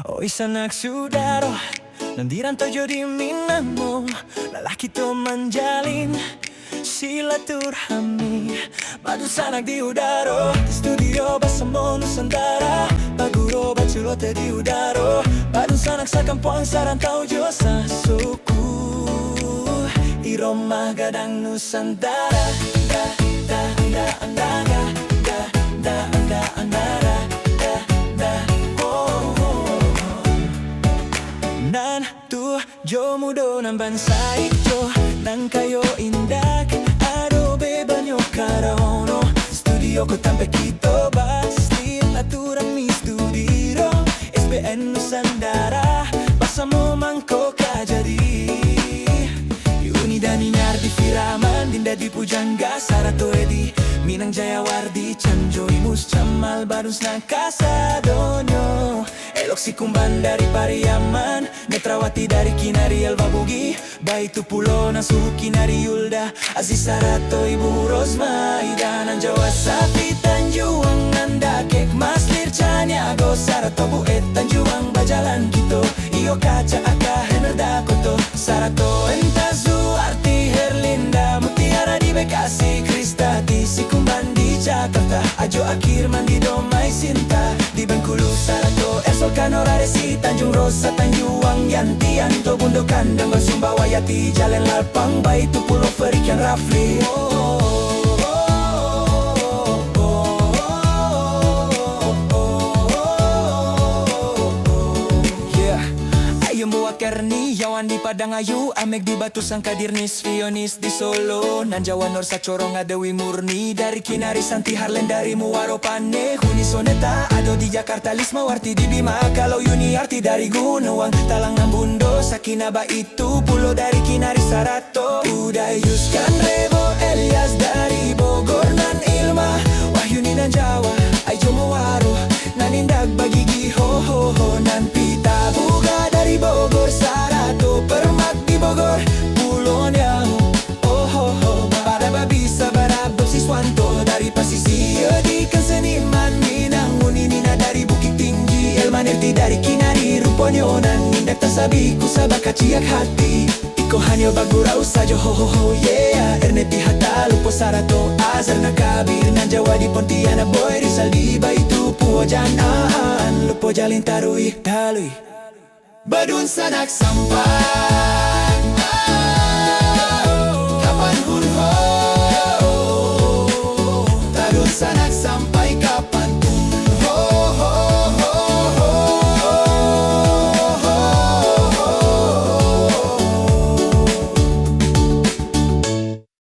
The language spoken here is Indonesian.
O isang nagsudaro, nandiranto di minamo, lalaki to menjalin silaturahmi. Madu sanak di udaro, di studio Basamo Nusantara, paguro baculote di udaro, madu sanak sa kampuang sarantau jo sa suku, iroma gadang Nusantara. Da da da da da da da da andara da da oh, oh. Nan tu jo mudo ng bansa ito nang kayo indak ado bebanyo karono studio ko tampekito basti laturang mi studiro SBN Nusantara Basamo mangko kajadi Unida ninyar di Firaman dinda di Pujangga Sarato edi Minang Jayawardi Chanjo Imus Chamal Badus na Kasadonyo Elok si Kumban dari Pariaman Netrawati dari Kinari Elbabugi Baitu Pulo na Suhu Kinari Yulda Aziz Sarato Ibu Rosma Idanan Jawa Sapi Tanjuang Nanda Kek Maslir Chaniago Sarato Buet Tanjuang Bajalan Gitu Iyo Kaca Aka Henerda Koto Sarato Entazu Arti Herlinda Mutiara di Bekasi Kristati si Kumban di Jakarta Ajo Akhir Mandi Domai Sinta di Bengkulu Sarato Esol Kanorare si Tanjung Rosa Tanjuang Yanti Anto Bundo Kandang Sumba Wayati Jalen Lalpang Baitu Pulau Ferikian Rafli Kerni yawan di Padang Ayu Amek di Batu Sangkadirnis Fionis di Solo Nanjawa Norsa Corong Adewi Murni Dari Kinari Santi Harlen dari Muaro Pane Huni Soneta Ado di Jakarta Lisma Warti di Bima Kalau Yuni Arti dari Gunung Talang Nambundo Sakinaba itu Pulau dari Kinari Sarato Uday Yuskan Rebo Elias dari Bogor Nan Ilma Wahyuni nan Jawa Aijo Muaro Nanindag Bagigi Ho Ho Ho Nan Pita Buga dari Bogor Sarato Permak di Bogor Pulau Niau Oh ho ho Pada Babisa Barabab Siswanto Dari Pasisio di Seniman Minang Uninina dari Bukit Tinggi Elmanerti dari Kinari Ruponyonan Nindak Tasabiku Sabaka Ciak Hati Iko Hanyo Bagurau Sajo ho ho ho yeah Erneti Hatta Lupo Sarato Azar Nakabir Nan Jawa di Pontianak Boy Rizal di Baitu Puojanaan Lupo Jalin Tarui Talui Badun Sanak Sampai